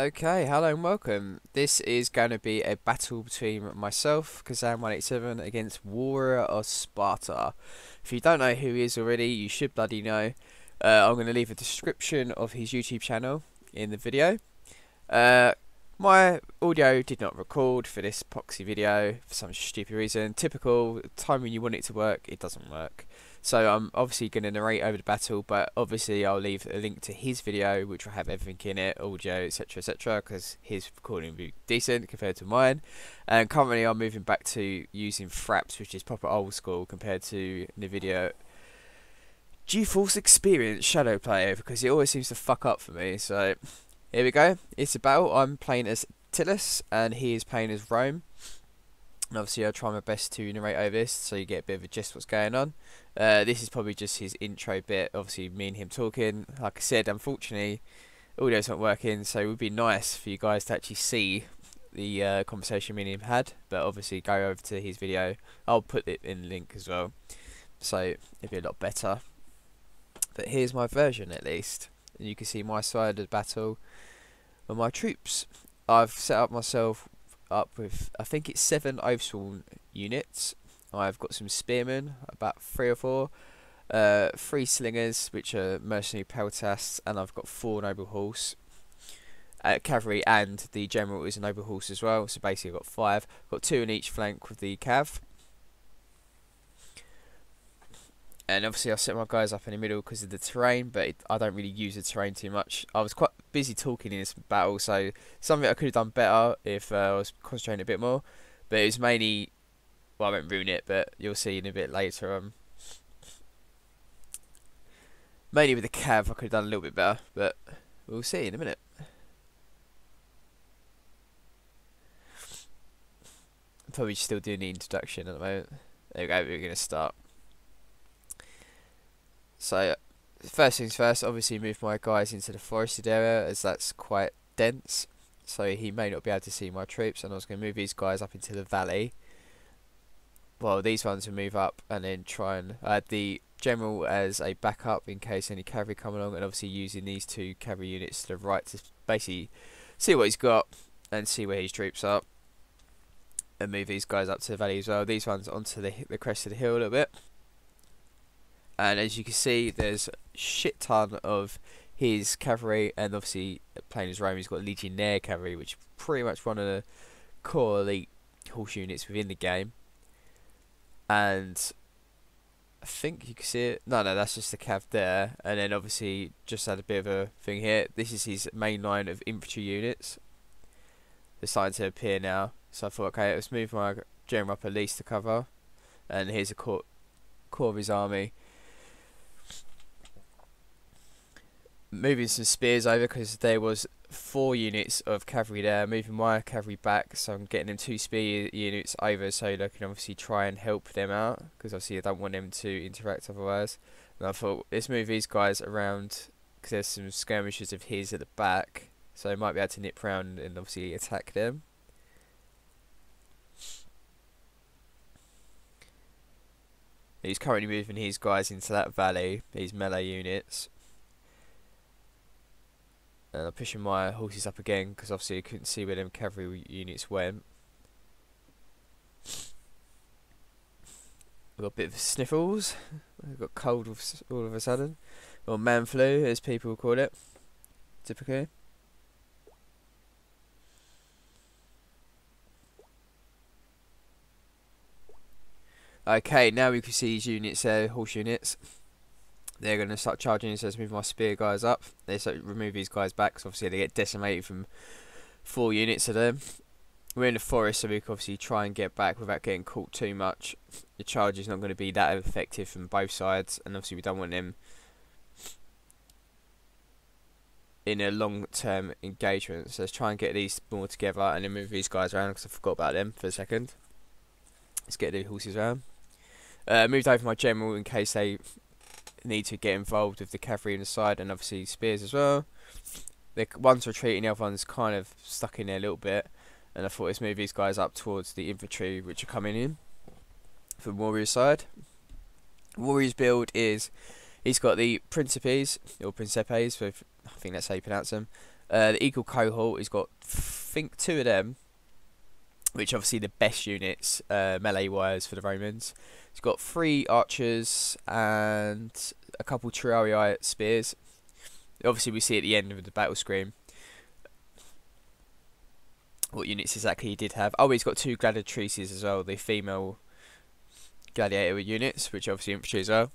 Okay, hello and welcome. This is going to be a battle between myself, Kazam187, against Warrior of Sparta. If you don't know who he is already, you should bloody know. I'm going to leave a description of his YouTube channel in the video. My audio did not record for this proxy video for some stupid reason. Typical, time when you want it to work, it doesn't work. So I'm obviously going to narrate over the battle, but obviously I'll leave a link to his video, which will have everything in it, audio, etc, because his recording will be decent compared to mine. And currently I'm moving back to using fraps, which is proper old school compared to the video GeForce Experience Shadow Player, because it always seems to fuck up for me. So here we go. It's a battle. I'm playing as Tillus, and he is playing as Rome. And obviously I'll try my best to narrate over this so you get a bit of a gist what's going on. This is probably just his intro bit, obviously me and him talking. Like I said, unfortunately audio's not working, so it would be nice for you guys to actually see the conversation me and him had. But obviously go over to his video, I'll put it in the link as well, so it'll be a lot better. But here's my version at least, and you can see my side of the battle with my troops. I've set up myself up with, I think it's 7 oversworn units. I've got some spearmen, about 3 or 4, 3 slingers, which are mercenary peltasts, and I've got 4 noble horse, cavalry, and the general is a noble horse as well. So basically I've got 5, got 2 in each flank with the cav. And obviously I set my guys up in the middle because of the terrain, but I don't really use the terrain too much. I was quite busy talking in this battle, so something I could have done better if I was concentrating a bit more. But it was mainly, well, I won't ruin it, but you'll see in a bit later. Mainly with the cav I could have done a little bit better, but we'll see in a minute. I'm probably still doing the introduction at the moment. There we go, we're going to start. So first things first, obviously move my guys into the forested area, as that's quite dense, so he may not be able to see my troops. And I was going to move these guys up into the valley. Well, these ones will move up, and then try and add the general as a backup in case any cavalry come along, and obviously using these 2 cavalry units to the right to basically see what he's got and see where his troops are, and move these guys up to the valley as well. These ones onto the crest of the hill a little bit. And as you can see, there's a shit ton of his cavalry, and obviously playing as Rome, he's got Legionnaire cavalry, which is pretty much one of the core elite horse units within the game. And I think you can see it. No, that's just the cav there. And then obviously just had a bit of a thing here. This is his main line of infantry units. They're starting to appear now. So I thought, okay, let's move my general up at least to cover. And here's a core of his army. Moving some spears over because there was 4 units of cavalry there. Moving my cavalry back, so I'm getting them 2 spear units over, so they can obviously try and help them out, because obviously I don't want them to interact otherwise. And I thought, let's move these guys around because there's some skirmishers of his at the back, so I might be able to nip round and obviously attack them. He's currently moving his guys into that valley, these melee units. And I'm pushing my horses up again because obviously I couldn't see where them cavalry units went. I've got a bit of sniffles. I've got cold all of a sudden. Or man flu, as people call it, typically. Okay, now we can see these units there, horse units. They're going to start charging, so let's move my spear guys up. They start to remove these guys back, because obviously they get decimated from 4 units of them. We're in the forest, so we can obviously try and get back without getting caught too much. The charge is not going to be that effective from both sides, and obviously we don't want them in a long-term engagement. So let's try and get these more together and then move these guys around, because I forgot about them for a second. Let's get the horses around. Moved over my general in case they need to get involved with the cavalry on the side, and obviously spears as well. One's retreating, the other one's kind of stuck in there a little bit, and I thought let's move these guys up towards the infantry which are coming in from Warrior's side. Warrior's build is, he's got the Principes, or Principes, I think that's how you pronounce them, The Eagle cohort has got, I think, 2 of them, which obviously the best units, melee wise for the Romans. It's got 3 archers and a couple Triarii spears. Obviously we see at the end of the battle screen what units exactly he did have. Oh, he's got 2 gladiatrices as well, the female gladiator units, which obviously infantry as well.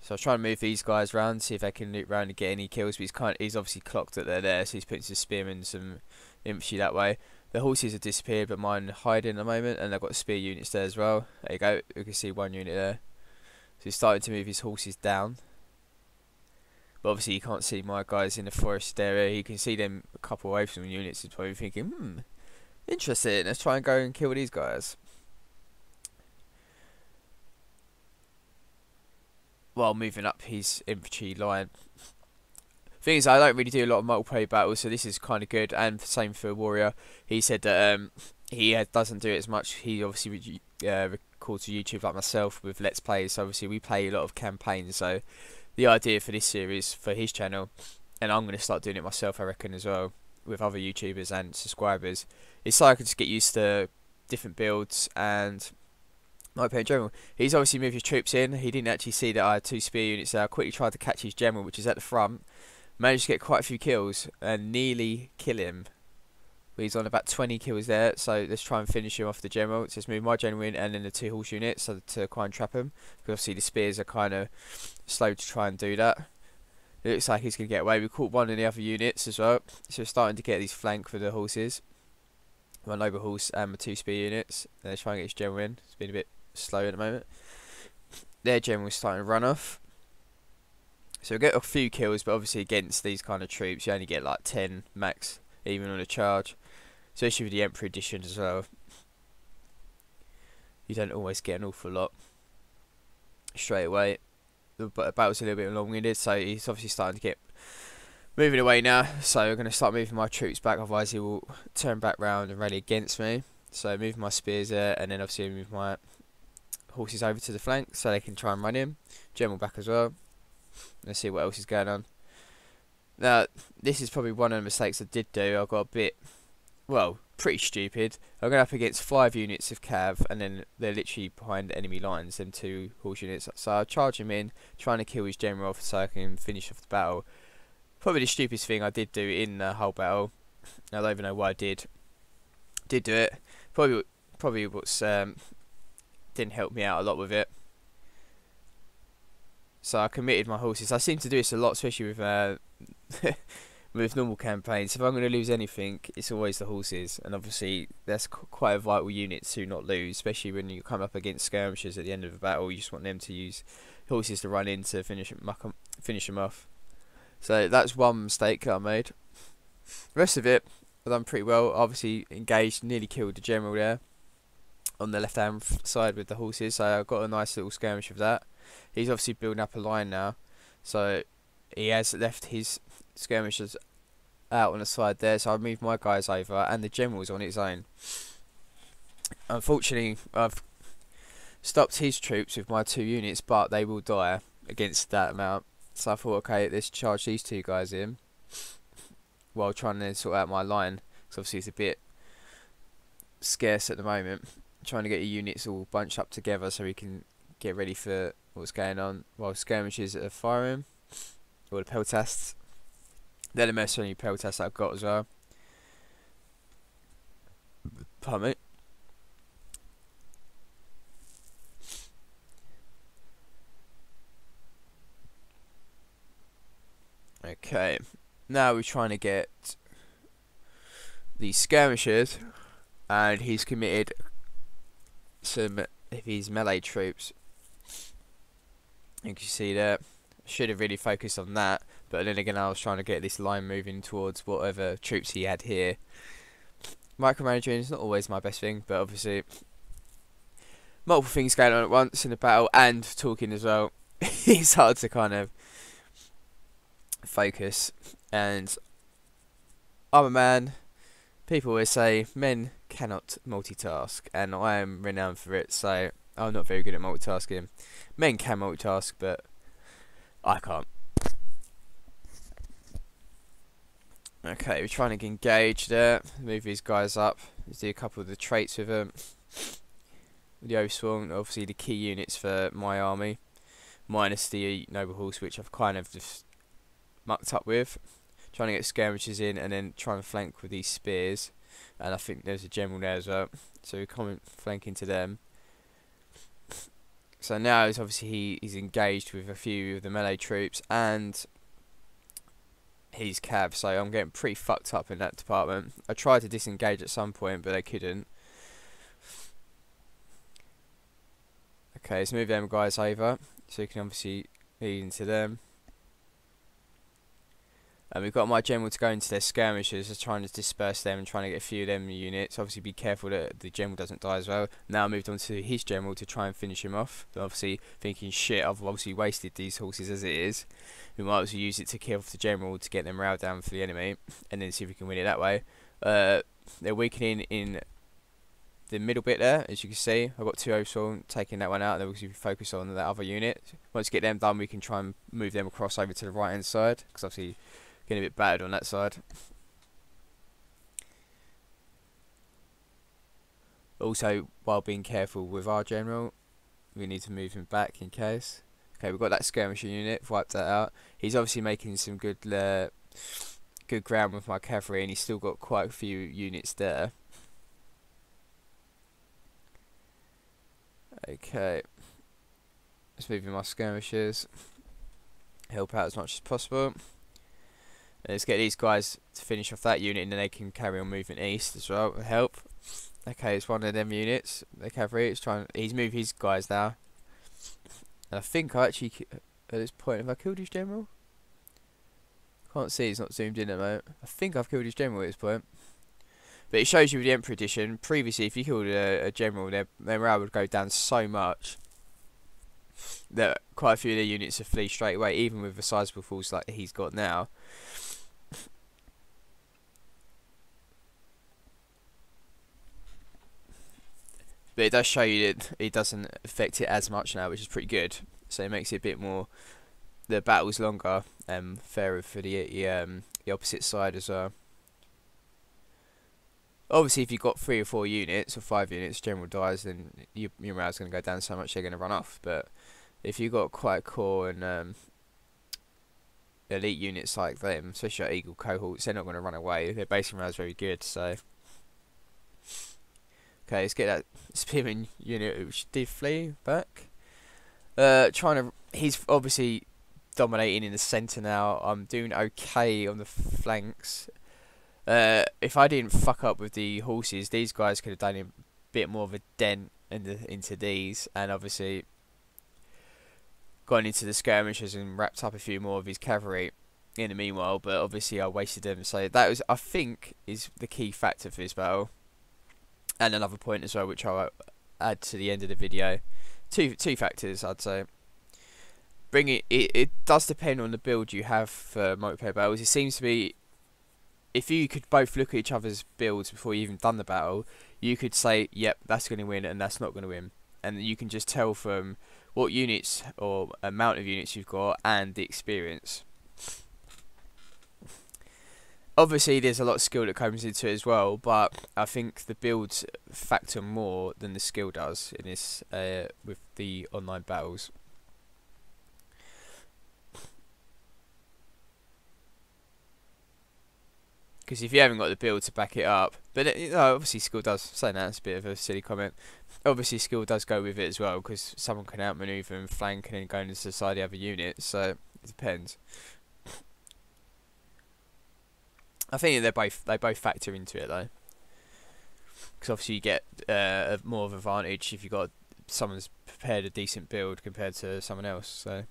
So I was trying to move these guys around, see if I can loop around and get any kills, but he's obviously clocked that they're there, so he's putting some spearmen and some infantry that way. The horses have disappeared, but mine are hiding at the moment, and I've got spear units there as well. There you go, you can see 1 unit there. So he's starting to move his horses down. But obviously you can't see my guys in the forest area. You can see them a couple away from the units. He's probably thinking, interesting, let's try and go and kill these guys. While moving up his infantry line. Thing is, I don't really do a lot of multiplayer battles, so this is kind of good. And same for Warrior. He said that he doesn't do it as much. He obviously records to YouTube like myself with Let's Play. So obviously we play a lot of campaigns. So the idea for this series for his channel, and I'm going to start doing it myself, I reckon, as well, with other YouTubers and subscribers, is so I can just get used to different builds and multiplayer in general. He's obviously moved his troops in. He didn't actually see that I had 2 spear units there. I quickly tried to catch his general, which is at the front. Managed to get quite a few kills and nearly kill him. He's on about 20 kills there, so let's try and finish him off the general. Let's just move my general in and then the 2 horse units so to try and trap him. Because obviously the spears are kind of slow to try and do that. It looks like he's going to get away. We caught 1 of the other units as well. So we're starting to get these flank for the horses. My noble horse and my 2 spear units. Let's try and get his general in. It's been a bit slow at the moment. Their general's starting to run off. So we get a few kills, but obviously against these kind of troops you only get like 10 max, even on a charge. Especially with the Emperor edition as well. You don't always get an awful lot straight away. The battle's a little bit long-winded, so he's obviously starting to get moving away now. So I'm going to start moving my troops back, otherwise he will turn back round and rally against me. So move my spears there, and then obviously move my horses over to the flank so they can try and run him. General back as well. Let's see what else is going on. Now, this is probably one of the mistakes I did do. I got a bit, well, pretty stupid. I'm going up against 5 units of cav, and then they're literally behind enemy lines, them 2 horse units. So I charge him in, trying to kill his general off so I can finish off the battle. Probably the stupidest thing I did do in the whole battle. I don't even know why I did do it. Probably what's didn't help me out a lot with it. So I committed my horses. I seem to do this a lot, especially with with normal campaigns. If I'm going to lose anything, it's always the horses, and obviously that's quite a vital unit to not lose, especially when you come up against skirmishers at the end of a battle. You just want them to use horses to run in to finish them off. So that's one mistake that I made. The rest of it, I've done pretty well. Obviously engaged, nearly killed the general there on the left hand side with the horses, so I got a nice little skirmish of that. He's obviously building up a line now, so he has left his skirmishers out on the side there, so I moved my guys over, and the general's on its own. Unfortunately, I've stopped his troops with my 2 units, but they will die against that amount. So I thought, okay, let's charge these 2 guys in while trying to sort out my line. So obviously it's a bit scarce at the moment. Trying to get your units all bunched up together so we can get ready for what's going on while skirmishers are firing, or the peltasts. They're the most only peltasts I've got as well. Pardon me. Okay, now we're trying to get these skirmishers, and he's committed some of his melee troops. You can see there. Should have really focused on that, but then again I was trying to get this line moving towards whatever troops he had here. Micromanaging is not always my best thing, but obviously multiple things going on at once in the battle and talking as well. It's hard to kind of focus, and I'm a man. People always say men cannot multitask, and I am renowned for it, so I'm not very good at multitasking. Men can multitask, but I can't. Okay, we're trying to engage there. Move these guys up. Let's do a couple of the traits with them. The Oathsworn, obviously the key units for my army, minus the Noble Horse, which I've kind of just mucked up with. Trying to get skirmishers in and then trying to flank with these spears. And I think there's a general there as well. So we come flank into them. So now is obviously he's engaged with a few of the melee troops and his cav. So I'm getting pretty fucked up in that department. I tried to disengage at some point, but I couldn't. Okay, let's move them guys over, so you can obviously lead into them. And we've got my general to go into their skirmishers, just trying to disperse them and trying to get a few of them units. Obviously be careful that the general doesn't die as well. Now I moved on to his general to try and finish him off. But obviously thinking, shit, I've obviously wasted these horses as it is. We might also use it to kill off the general to get them riled down for the enemy, and then see if we can win it that way. They're weakening in the middle bit there, as you can see. I've got 2 Oathsworn, taking that one out, and then we'll focus on that other unit. Once we get them done, we can try and move them across over to the right hand side, because obviously getting a bit battered on that side. Also, while being careful with our general, we need to move him back in case. Okay, we've got that skirmisher unit, wiped that out. He's obviously making some good ground with my cavalry, and he's still got quite a few units there. Okay, let's move in my skirmishers, help out as much as possible. And let's get these guys to finish off that unit, and then they can carry on moving east as well with help. Okay, it's one of them units, the cavalry. He's moved his guys now. And I think I actually, at this point, have I killed his general? Can't see, he's not zoomed in at the moment. I think I've killed his general at this point. But it shows you with the Emperor Edition, previously if you killed a general, their morale would go down so much that quite a few of their units would flee straight away, even with a sizable force like he's got now. But it does show you that it doesn't affect it as much now, which is pretty good. So it makes it a bit more, the battle's longer and fairer for the opposite side as well. Obviously, if you've got 3 or 4 units or 5 units, general dies, then your morale's going to go down so much they're going to run off. But if you've got quite a core and elite units like them, especially like Eagle cohorts, they're not going to run away. Their base morale is very good. So, okay, let's get that spearman unit which did flee back. He's obviously dominating in the centre now. I'm doing okay on the flanks. If I didn't fuck up with the horses, these guys could have done a bit more of a dent into these, and obviously gone into the skirmishers and wrapped up a few more of his cavalry in the meanwhile. But obviously I wasted them, so that was, I think, is the key factor for this battle. And another point as well, which I'll add to the end of the video. Two factors, I'd say. It does depend on the build you have for multiplayer battles. It seems to be, if you could both look at each other's builds before you even done the battle, you could say, yep, that's going to win and that's not going to win. And you can just tell from what units or amount of units you've got and the experience. Obviously, there's a lot of skill that comes into it as well, but I think the builds factor more than the skill does in this with the online battles. Because if you haven't got the build to back it up, but obviously skill does, saying that's a bit of a silly comment, obviously skill does go with it as well, because someone can outmaneuver and flank and then go into the side of the other unit, so it depends. I think they both factor into it though, because obviously you get more of an advantage if you got someone's prepared a decent build compared to someone else, so,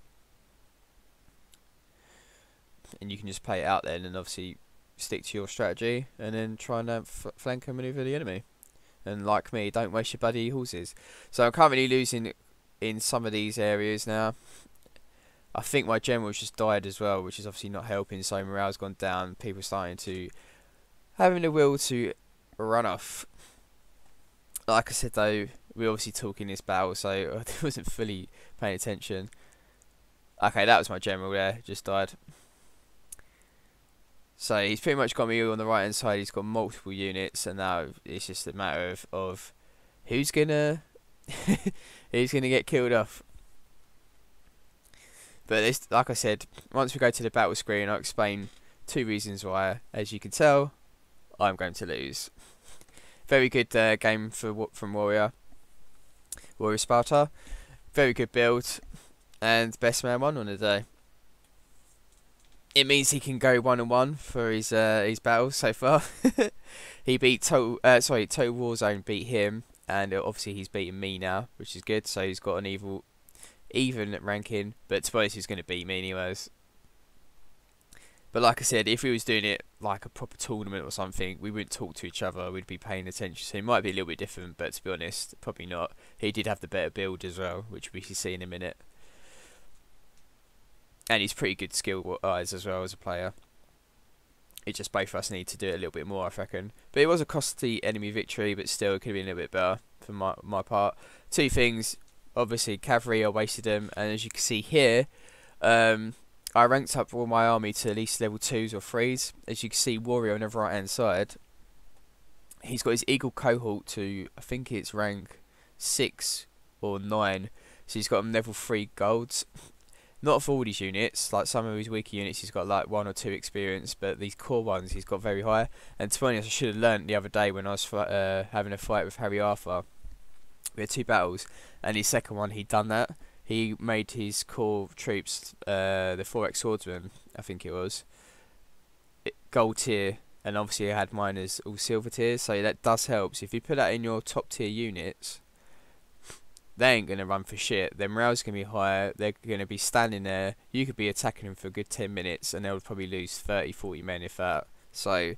and you can just play it out then and obviously stick to your strategy and then try and flank and maneuver the enemy. And like me, don't waste your bloody horses. So I'm currently losing in some of these areas now. I think my general's just died as well, which is obviously not helping, so morale's gone down. People starting to having the will to run off. Like I said though, we're obviously talking this battle, so I wasn't fully paying attention. Okay, that was my general there, just died. So he's pretty much got me on the right hand side. He's got multiple units, and now it's just a matter of who's gonna who's gonna get killed off. But this, like I said, once we go to the battle screen, I'll explain 2 reasons why. As you can tell, I'm going to lose. Very good game from Warriorofsparta. Very good build, and best man won on the day. It means he can go 1-1 for his battles so far. He beat Total Warzone beat him, and obviously he's beaten me now, which is good. So he's got an even ranking, but to be honest, he's going to beat me anyways. But like I said, if we was doing it like a proper tournament or something, we wouldn't talk to each other, we'd be paying attention. So it might be a little bit different, but to be honest, probably not. He did have the better build as well, which we should see in a minute. And he's pretty good skill-wise as well as a player. It just both of us need to do it a little bit more, I reckon. But it was a costly enemy victory, but still it could have been a little bit better for my part. 2 things. Obviously, cavalry, I wasted them. And as you can see here, I ranked up all my army to at least level 2s or 3s. As you can see, Warrior on the right hand side, he's got his Eagle cohort to, I think it's rank 6 or 9. So he's got them level 3 golds. Not for all these units, like some of his weaker units he's got like 1 or 2 experience, but these core ones he's got very high. And to be honest, I should have learnt the other day when I was having a fight with Harry Arthur. We had 2 battles, and his second one he'd done that. He made his core troops, the 4x swordsman, I think it was, gold tier, and obviously I had mine as all silver tiers, so that does help. So if you put that in your top tier units, they ain't going to run for shit. Their morale's going to be higher, they're going to be standing there, you could be attacking them for a good 10 minutes, and they'll probably lose 30-40 men if that. So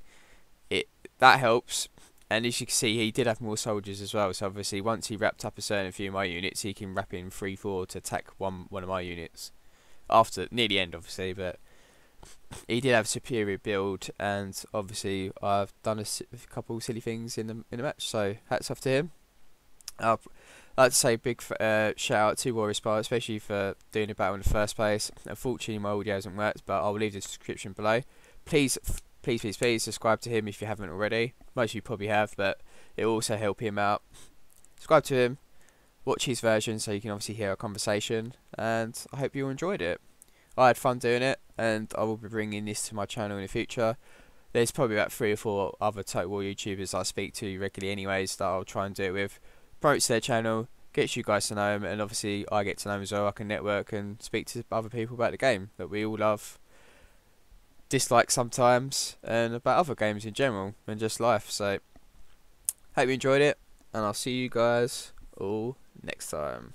that helps. And as you can see, he did have more soldiers as well. So obviously, once he wrapped up a certain few of my units, he can wrap in 3-4 to attack one of my units. After near the end, obviously, but he did have a superior build. And obviously, I've done a couple silly things in the match. So hats off to him. I'd like to say big shout out to Warriorofsparta, especially for doing a battle in the first place. Unfortunately, my audio hasn't worked, but I'll leave the description below. Please subscribe to him if you haven't already. Most of you probably have, but it will also help him out. Subscribe to him, watch his version so you can obviously hear our conversation, and I hope you enjoyed it. I had fun doing it, and I will be bringing this to my channel in the future. There's probably about 3 or 4 other Total War YouTubers I speak to regularly anyways that I'll try and do it with. Promotes their channel, gets you guys to know them, and obviously I get to know them as well. I can network and speak to other people about the game that we all love, dislike sometimes, and about other games in general and just life. So hope you enjoyed it, and I'll see you guys all next time.